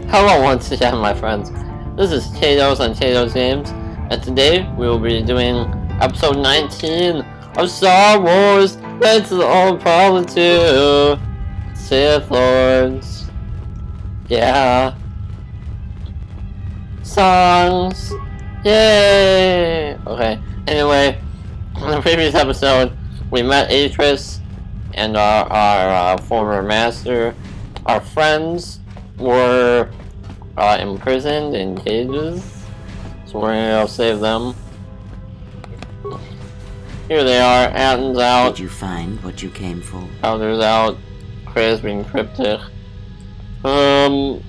Hello once again, my friends. This is Kados on KadozGames, and today we will be doing episode 19 of Star Wars Knights of the Old Republic 2 Sith Lords. Yeah. Songs. Yay! Okay, anyway, in the previous episode, we met Atris and our former master. Our friends were imprisoned in cages, so we're gonna go save them. Here they are, Anton's out. Did you find what you came for? Powder's out. Cray's being cryptic. That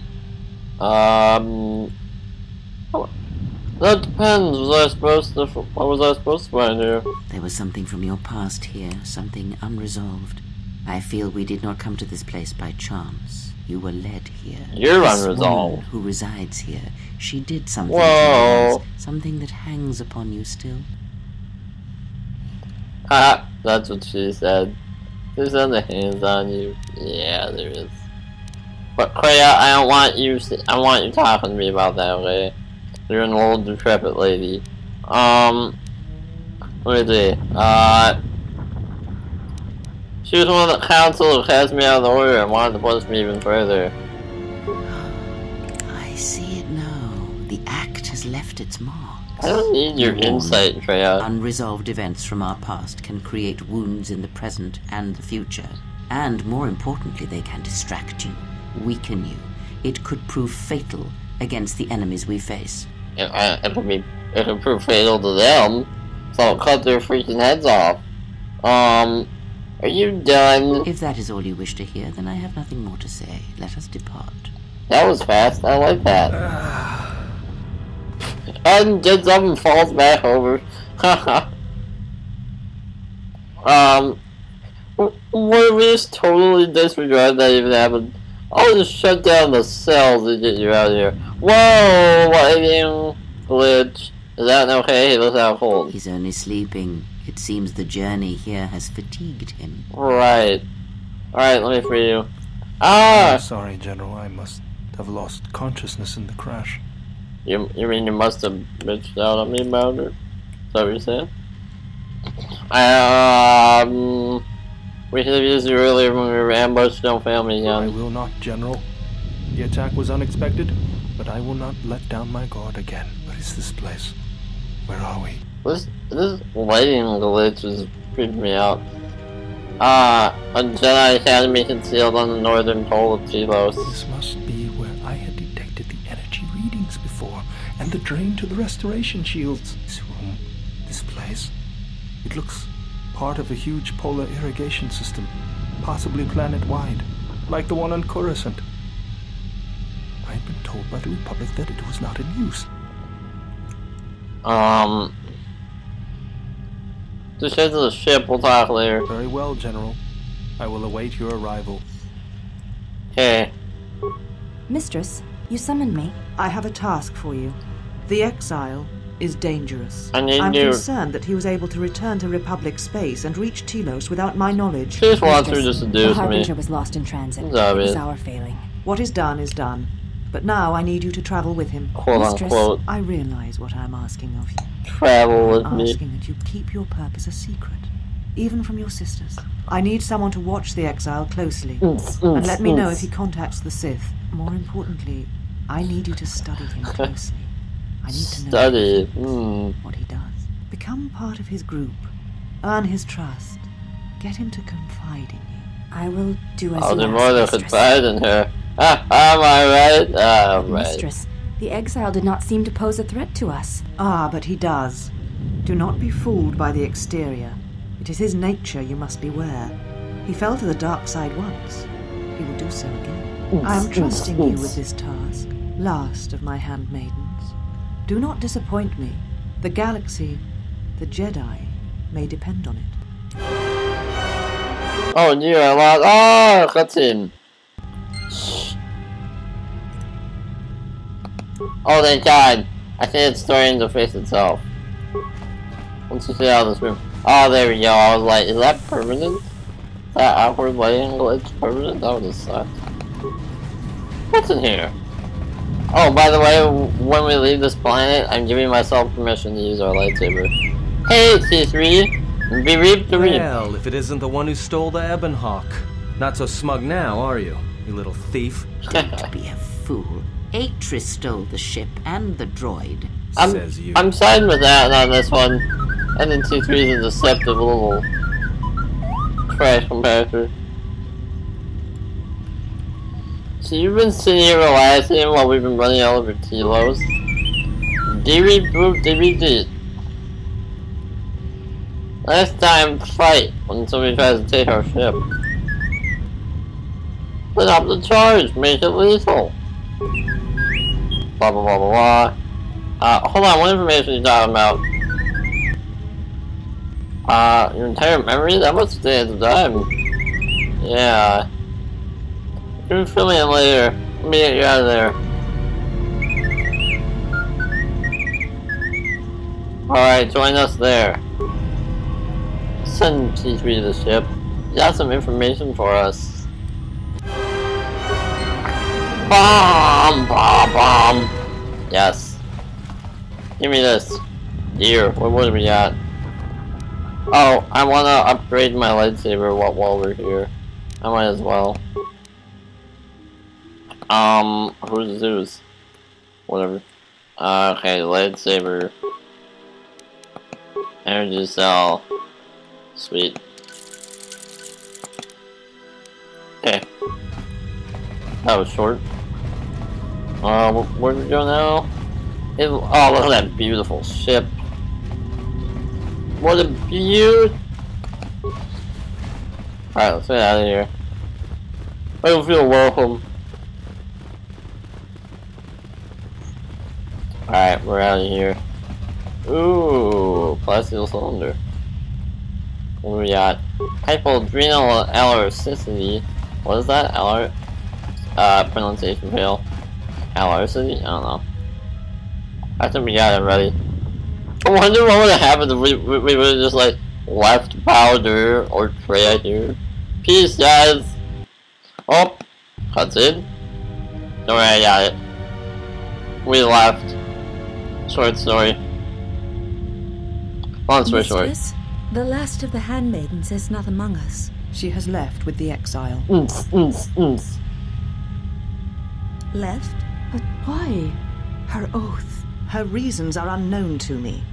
depends. What was I supposed to find here? There was something from your past here, something unresolved. I feel we did not come to this place by chance. You were led here. You're this unresolved. Woman who resides here, she did something. Whoa. Something that hangs upon you still. Ha! That's what she said. There's other hands on you. Yeah, there is. But Kreia, I don't want you. I want you talking to me about that, okay? You're an old, decrepit lady. Let me see. She was one of the council who cast me out of the order and wanted to push me even further. I see it now. The act has left its mark. I don't need your insight, Kreia. Unresolved events from our past can create wounds in the present and the future. And more importantly, they can distract you, weaken you. It could prove fatal against the enemies we face. It could prove fatal to them, so I'll cut their freaking heads off. Are you done? If that is all you wish to hear, then I have nothing more to say. Let us depart. That was fast, I like that. And gets up and falls back over. What if we just totally disregard that even happened? I'll just shut down the cells to get you out of here. Whoa! Lightning glitch. Is that okay? He looks out cold. He's only sleeping. It seems the journey here has fatigued him. Right. Alright, let me free you. Ah! I'm sorry, General. I must have lost consciousness in the crash. You mean you must have bitched out on me about it? Is that what you're saying? We should have used you earlier when we were ambushed. Don't fail me again. I will not, General. The attack was unexpected, but I will not let down my guard again. What is this place? Where are we? This lighting glitch is creeping me out. A Jedi Academy concealed on the northern pole of Telos. This must be where I had detected the energy readings before, and the drain to the restoration shields. This room, this place, it looks part of a huge polar irrigation system, possibly planet-wide, like the one on Coruscant. I had been told by the Republic that it was not in use. Just head to the ship, we'll talk later. Very well, General. I will await your arrival. Okay. Mistress, you summoned me. I have a task for you. The exile is dangerous. I need I'm you. concerned that he was able to return to Republic space and reach Telos without my knowledge. She just wants her to The seduce me. Harbinger was lost in transit. It's It obvious. was our failing. What is done is done. But now I need you to travel with him. Quote Mistress, unquote. I realize what I'm asking of you. Travel with I'm me. asking that you keep your purpose a secret, even from your sisters. I need someone to watch the exile closely, and let me know if he contacts the Sith. More importantly, I need you to study him closely. I need to know Study. what he does. Become part of his group. Earn his trust. Get him to confide in you. I will do as I'll you do more than ask, mistress. confide in her. Am I right? Right. Mistress, the exile did not seem to pose a threat to us. Ah, but he does. Do not be fooled by the exterior. It is his nature you must beware. He fell to the dark side once. He will do so again. I am trusting you with this task, last of my handmaidens. Do not disappoint me. The galaxy, the Jedi, may depend on it. Oh dear, I lost. Oh, cutscene. Oh, thank God. I think it's starting to face itself. Once you see out of this room. Oh, there we go. I was like, is that permanent? Is that awkward lighting glitch permanent? That would have sucked. What's in here? Oh, by the way, when we leave this planet, I'm giving myself permission to use our lightsaber. Hey, T3! Be reap to reap. Well, if it isn't the one who stole the Ebon Hawk. Not so smug now, are you? You little thief. Don't be a fool. Atris stole the ship and the droid. Says you. I'm siding with that on this one. And then T3 is a deceptive little trash comparator. So you've been sitting here relaxing while we've been running all over kilos. Dee boop dee. Last time, fight when somebody tries to take our ship. Put up the charge, make it lethal. Blah blah blah blah blah. Hold on, what information are you talking about? Your entire memory? That must stay at the time. Yeah. You can fill me in later. Let me get you out of there. Alright, join us there. Send T3 to the ship. You got some information for us. Bomb! Yes. Give me this. Here, what do we got? Oh, I wanna upgrade my lightsaber while we're here. I might as well. Who's Zeus? Whatever. Okay, lightsaber. Energy cell. Sweet. Okay. That was short. Where do we go now? Oh, look at that beautiful ship. What a beaut! Alright, let's get out of here. I don't feel welcome. Alright, we're out of here. Ooh, plastic cylinder. What do we got? Hypoadrenal elasticity. What is that? Pronunciation fail. Elasticity? I don't know. I think we got it ready. I wonder what would have happened if we would have just like left powder or tray here. Peace, guys. Oh, cutscene. Don't worry, I got it. We left. Short story. Long story short. The last of the handmaidens is not among us. She has left with the exile. Left? But why? Her oath. Her reasons are unknown to me,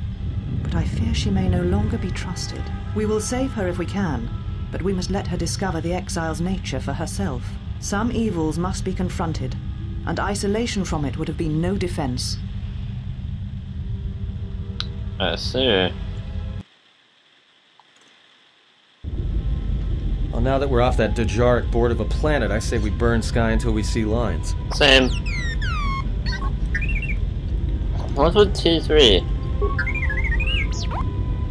but I fear she may no longer be trusted. We will save her if we can, but we must let her discover the exile's nature for herself. Some evils must be confronted, and isolation from it would have been no defense. I see. Well, now that we're off that Dejaric board of a planet, I say we burn sky until we see lines. Same. What's with T3?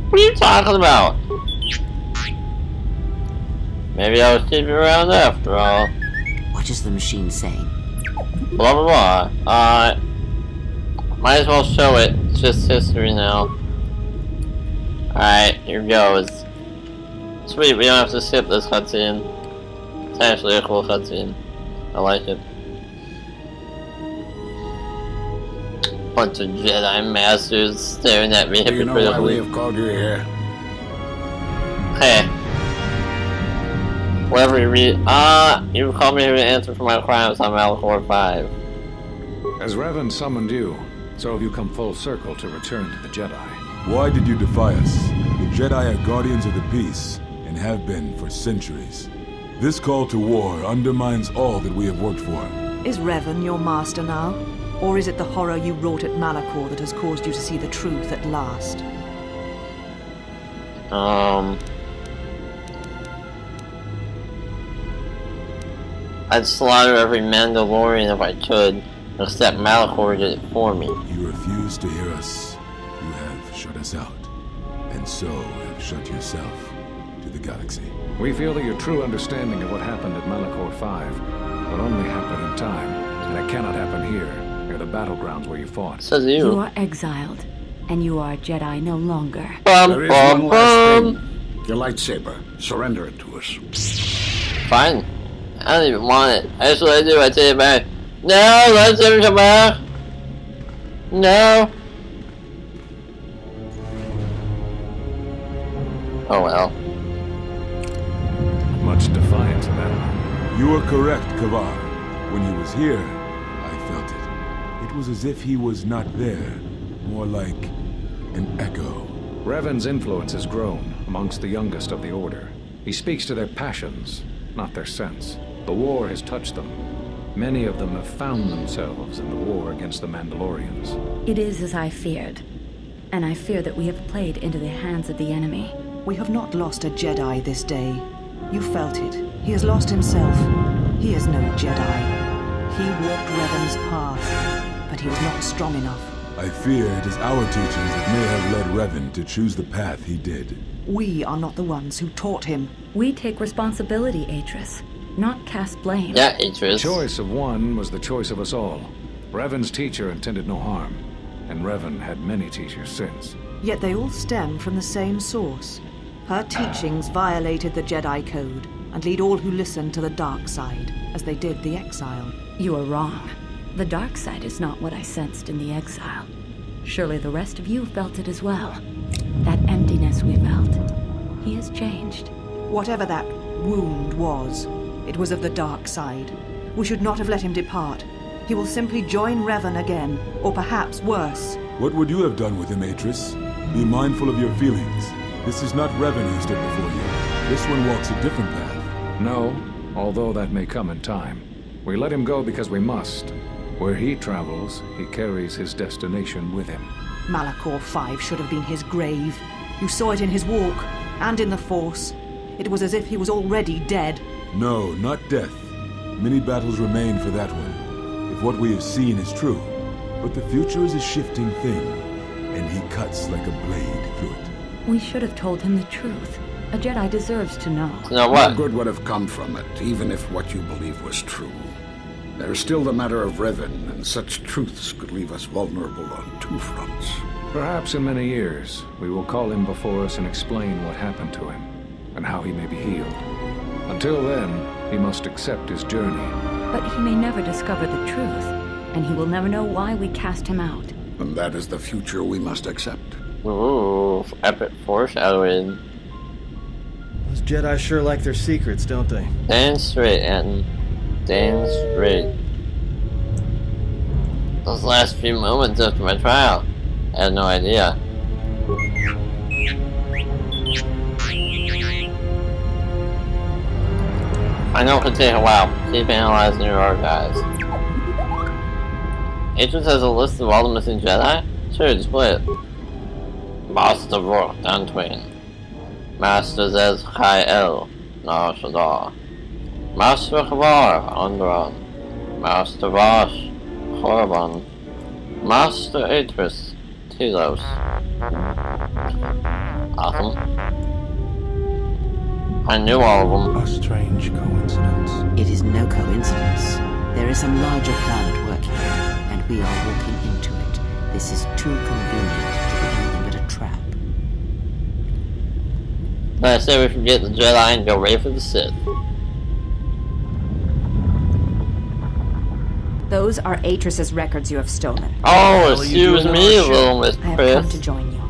What are you talking about? Maybe I was keeping around after all. What is the machine saying? Blah blah blah. Might as well show it. It's just history now. Alright, here goes. Sweet, we don't have to skip this cutscene. It's actually a cool cutscene. I like it. Bunch of Jedi Masters staring at me Do you know why we hypocritically. have called you here? Hey. Whatever you read. You called me here to answer for my crimes on Malachor 5. As Revan summoned you, so have you come full circle to return to the Jedi. Why did you defy us? The Jedi are guardians of the peace, and have been for centuries. This call to war undermines all that we have worked for. Is Revan your master now? Or is it the horror you wrought at Malachor that has caused you to see the truth at last? I'd slaughter every Mandalorian if I could, except Malachor did it for me. You refuse to hear us. You have shut us out, and so have shut yourself to the galaxy. We feel that your true understanding of what happened at Malachor 5 will only happen in time, and it cannot happen here, near the battlegrounds where you fought. Says You you. are exiled, and you are a Jedi no longer. There is one last thing. Your lightsaber. Surrender it to us. Fine. I don't even want it. Actually, I do. I take it back. No, lightsaber come back. No. Oh well. Much defiance in that. You are correct, Kavar. When he was here, I felt it. It was as if he was not there. More like an echo. Revan's influence has grown amongst the youngest of the Order. He speaks to their passions, not their sense. The war has touched them. Many of them have found themselves in the war against the Mandalorians. It is as I feared. And I fear that we have played into the hands of the enemy. We have not lost a Jedi this day. You felt it. He has lost himself. He is no Jedi. He walked Revan's path, but he was not strong enough. I fear it is our teachings that may have led Revan to choose the path he did. We are not the ones who taught him. We take responsibility, Atris, not cast blame. Yeah, Atris. The choice of one was the choice of us all. Revan's teacher intended no harm, and Revan had many teachers since. Yet they all stem from the same source. Her teachings violated the Jedi Code and lead all who listen to the dark side, as they did the Exile. You are wrong. The dark side is not what I sensed in the exile. Surely the rest of you felt it as well. That emptiness we felt. He has changed. Whatever that wound was, it was of the dark side. We should not have let him depart. He will simply join Revan again, or perhaps worse. What would you have done with him, Atris? Be mindful of your feelings. This is not Revan who stood before you. This one walks a different path. No, although that may come in time. We let him go because we must. Where he travels, he carries his destination with him. Malachor 5 should have been his grave. You saw it in his walk, and in the Force. It was as if he was already dead. No, not death. Many battles remain for that one, if what we have seen is true. But the future is a shifting thing, and he cuts like a blade through it. We should have told him the truth. A Jedi deserves to know. Now what? No good would have come from it, even if what you believe was true. There is still the matter of Revan, and such truths could leave us vulnerable on two fronts. Perhaps in many years, we will call him before us and explain what happened to him, and how he may be healed. Until then, he must accept his journey. But he may never discover the truth, and he will never know why we cast him out. And that is the future we must accept. Ooh, epic foreshadowing. Those Jedi sure like their secrets, don't they? Damn straight, Anton. Damn straight. Those last few moments after my trial, I had no idea. I know it can take a while. Keep analyzing your archives. Atris has a list of all the missing Jedi? Sure, display it. Master Rourke, Dantwain. Master Zez Khael, Nar Shadar. Master Kavar, Onderon. Master Vosh, Korriban. Master Atris, Telos. Awesome. I knew all of them. A strange coincidence. It is no coincidence. There is some larger plan at work here, and we are walking into it. This is too convenient to be anything but a trap. I say we forget the Jedi and go right for the Sith. Those are Atris's records you have stolen. Oh, excuse me, little Miss I have Chris. come to join you.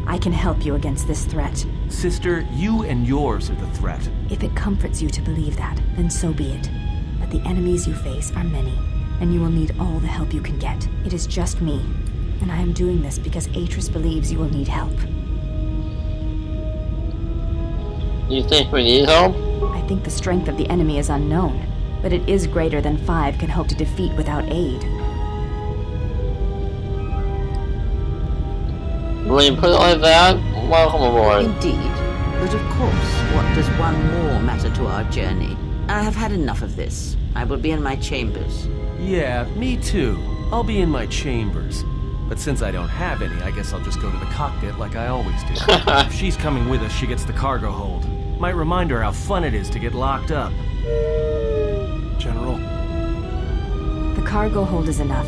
I can help you against this threat. Sister, you and yours are the threat. If it comforts you to believe that, then so be it. But the enemies you face are many, and you will need all the help you can get. It is just me, and I am doing this because Atris believes you will need help. You think we need help? I think the strength of the enemy is unknown, but it is greater than 5 can hope to defeat without aid. When you put it like that, welcome aboard. Indeed. But of course, what does one more matter to our journey? I have had enough of this. I will be in my chambers. Yeah, me too. I'll be in my chambers. But since I don't have any, I guess I'll just go to the cockpit like I always do. If she's coming with us, she gets the cargo hold. Might remind her how fun it is to get locked up. General? The cargo hold is enough.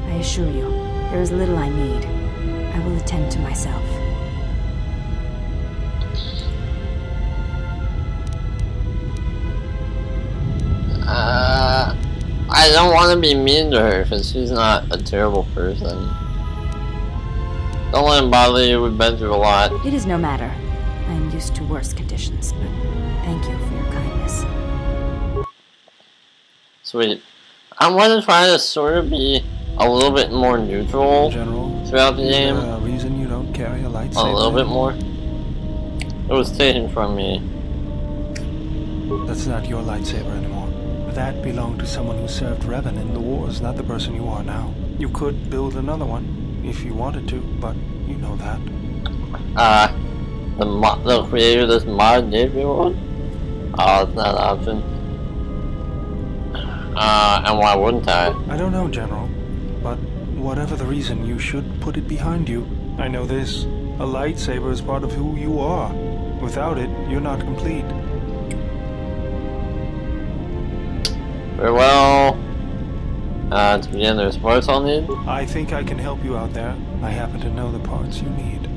I assure you, there is little I need. I will attend to myself. I don't want to be mean to her because she's not a terrible person. Don't let him bother you. We've been through a lot. It is no matter. I am used to worse conditions, but thank you for your kindness. Sweet. I want to try to sort of be a little bit more neutral throughout the game. Is there a reason you don't carry a lightsaber? A little bit more. It was taken from me. That's not your lightsaber anymore. That belonged to someone who served Revan in the wars, not the person you are now. You could build another one, if you wanted to, but you know that. The creator of this mod gave me one? Oh, it's not an option. And why wouldn't I? I don't know, General, but whatever the reason, you should put it behind you. I know this. A lightsaber is part of who you are. Without it, you're not complete. Very well. To begin, there's parts I'll need. I think I can help you out there. I happen to know the parts you need.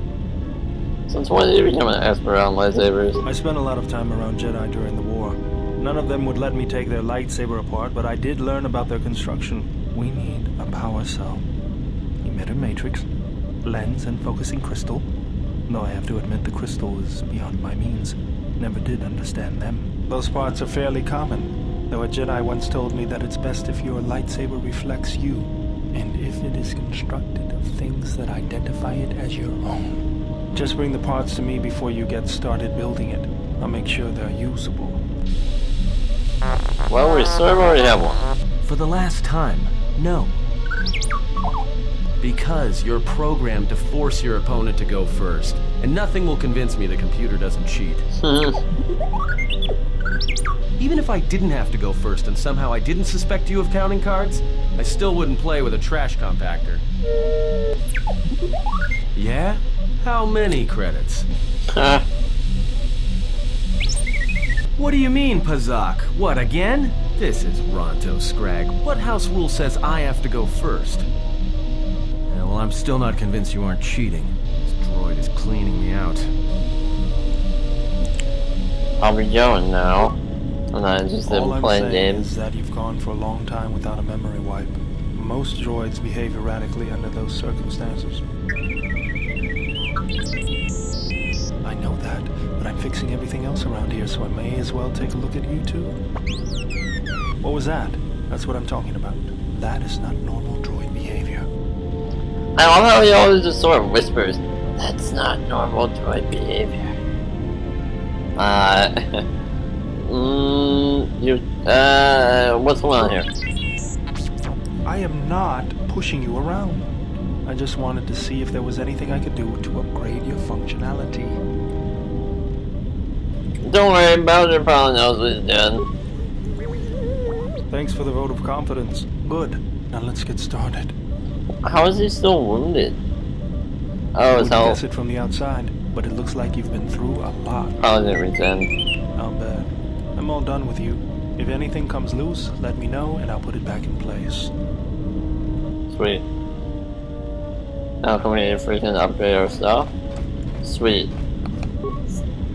Since when did you become an expert on lightsabers? I spent a lot of time around Jedi during the war. None of them would let me take their lightsaber apart, but I did learn about their construction. We need a power cell, emitter matrix, lens and focusing crystal. Though I have to admit the crystal is beyond my means. Never did understand them. Those parts are fairly common. Though a Jedi once told me that it's best if your lightsaber reflects you, and if it is constructed of things that identify it as your own. Just bring the parts to me before you get started building it. I'll make sure they're usable. Well, we sort of already have one. For the last time, no. Because you're programmed to force your opponent to go first, and nothing will convince me the computer doesn't cheat. Even if I didn't have to go first and somehow I didn't suspect you of counting cards, I still wouldn't play with a trash compactor. Yeah? How many credits? What do you mean, Pazak? What, again? This is Ronto Scrag. What house rule says I have to go first? Yeah, well, I'm still not convinced you aren't cheating. This droid is cleaning me out. I'll be going now. I'm not interested in playing games. Is that you've gone for a long time without a memory wipe. Most droids behave erratically under those circumstances. I know that, but I'm fixing everything else around here, so I may as well take a look at you too. What was that? That's what I'm talking about. That is not normal droid behavior. I love how he always just sort of whispers, "That's not normal droid behavior." What's going on here? I am not pushing you around. I just wanted to see if there was anything I could do to upgrade your functionality. Don't worry, Bowser probably knows what he's doing. Thanks for the vote of confidence. Good. Now let's get started. How is he still wounded? Oh, his health. Guess it from the outside, but it looks like you've been through a lot. Probably didn't return. I'll bet. I'm all done with you. If anything comes loose, let me know and I'll put it back in place. Sweet. Now can we freaking upgrade our stuff? Sweet.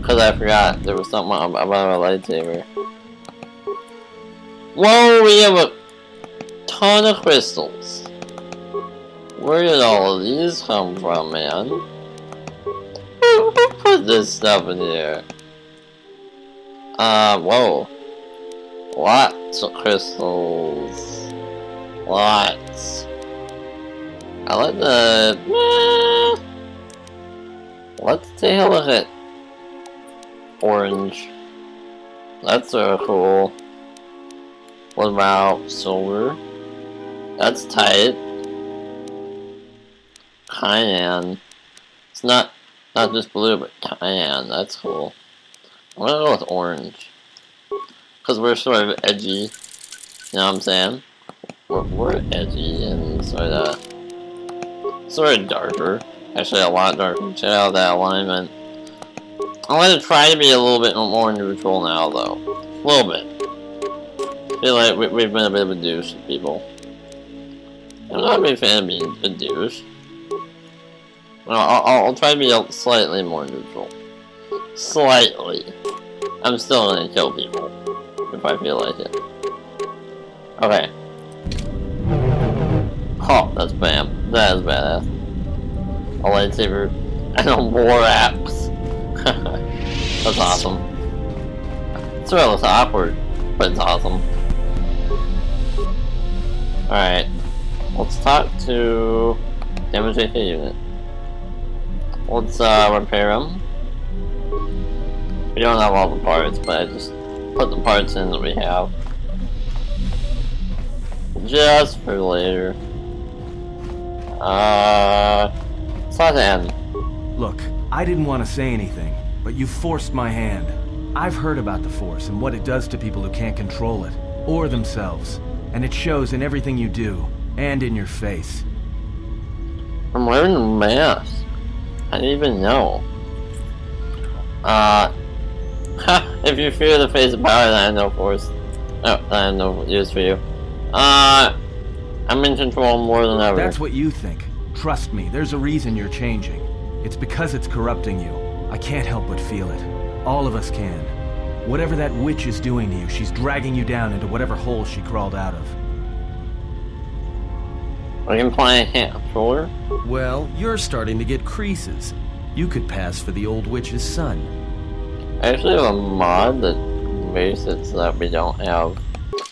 Cause I forgot there was something about our lightsaber. Whoa, we have a ton of crystals. Where did all of these come from, man? Who put this stuff in here? Whoa. Lots of crystals. Lots. I like the... Let's take a look at orange. That's sort of cool. What about silver? That's tight. Cayenne. It's not just blue, but cayenne. That's cool. I'm gonna go with orange. Cause we're sort of edgy. You know what I'm saying? We're edgy and sort of darker. Actually, a lot darker. Check out that alignment. I'm gonna try to be a little bit more neutral now, though. A little bit. I feel like we've been a bit of a douche to people. I'm not a big fan of being a douche. I'll try to be slightly more neutral. Slightly. I'm still gonna kill people if I feel like it. Okay. Oh, that's bam. That is badass. A lightsaber and a war axe. That's awesome. It's a little awkward, but it's awesome. Alright. Let's talk to damage AK unit. Let's repair them. We don't have all the parts, but I just put the parts in that we have. Just for later. It's not the end. Look, I didn't want to say anything, but you forced my hand. I've heard about the Force and what it does to people who can't control it, or themselves. And it shows in everything you do, and in your face. I'm wearing a mask. I didn't even know. If you fear the face of power, then I have no force. No, I have no use for you. I'm in control more than ever. That's what you think. Trust me, there's a reason you're changing. It's because it's corrupting you. I can't help but feel it. All of us can. Whatever that witch is doing to you, she's dragging you down into whatever hole she crawled out of. Are you implying I can't control her? Well, you're starting to get creases. You could pass for the old witch's son. I actually have a mod that makes it so that we don't have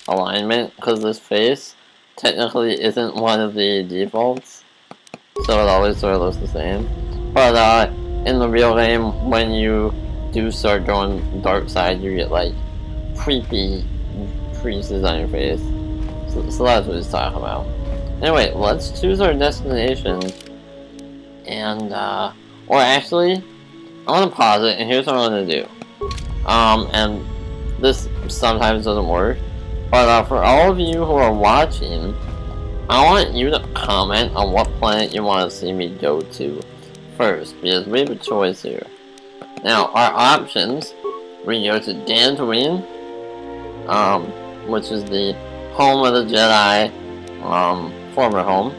alignment, because this face technically isn't one of the defaults, so it always sort of looks the same. But in the real game, when you do start going dark side, you get like creepy creases on your face. So that's what he's talking about. Anyway, let's choose our destination, and or actually, I'm gonna pause it, and here's what I'm gonna do. And this sometimes doesn't work, but for all of you who are watching, I want you to comment on what planet you want to see me go to first, because we have a choice here. Now, our options, we go to Dantooine, which is the home of the Jedi, former home.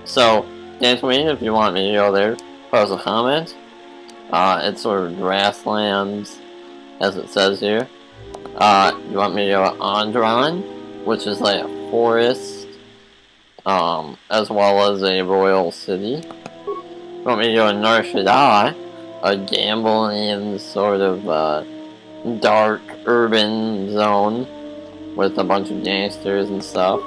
So, Dantooine, if you want me to go there, post a comment. It's sort of grasslands, as it says here. You want me to go to Onderon, which is like a forest, as well as a royal city. You want me to go to Nar Shaddaa, a gambling sort of dark urban zone with a bunch of gangsters and stuff.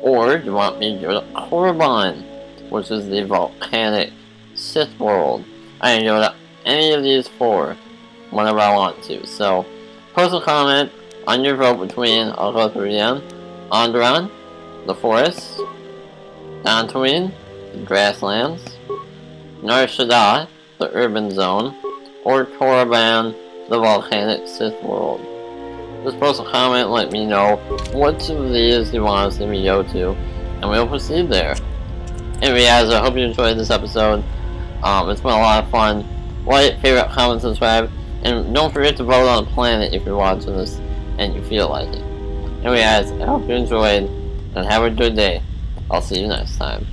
Or you want me to go to Korriban, which is the volcanic Sith world. I can go to any of these four whenever I want to. So post a comment on your vote between, I'll go through again, Onderon, the forest, Dantooine, the grasslands, Nar Shaddaa, the urban zone, or Korriban, the volcanic Sith world. Just post a comment and let me know which of these you want to see me go to, and we'll proceed there. Anyway guys, I hope you enjoyed this episode. It's been a lot of fun. Like, favorite, comment, subscribe, and don't forget to vote on the planet if you're watching this and you feel like it. Anyway guys, I hope you enjoyed, and have a good day. I'll see you next time.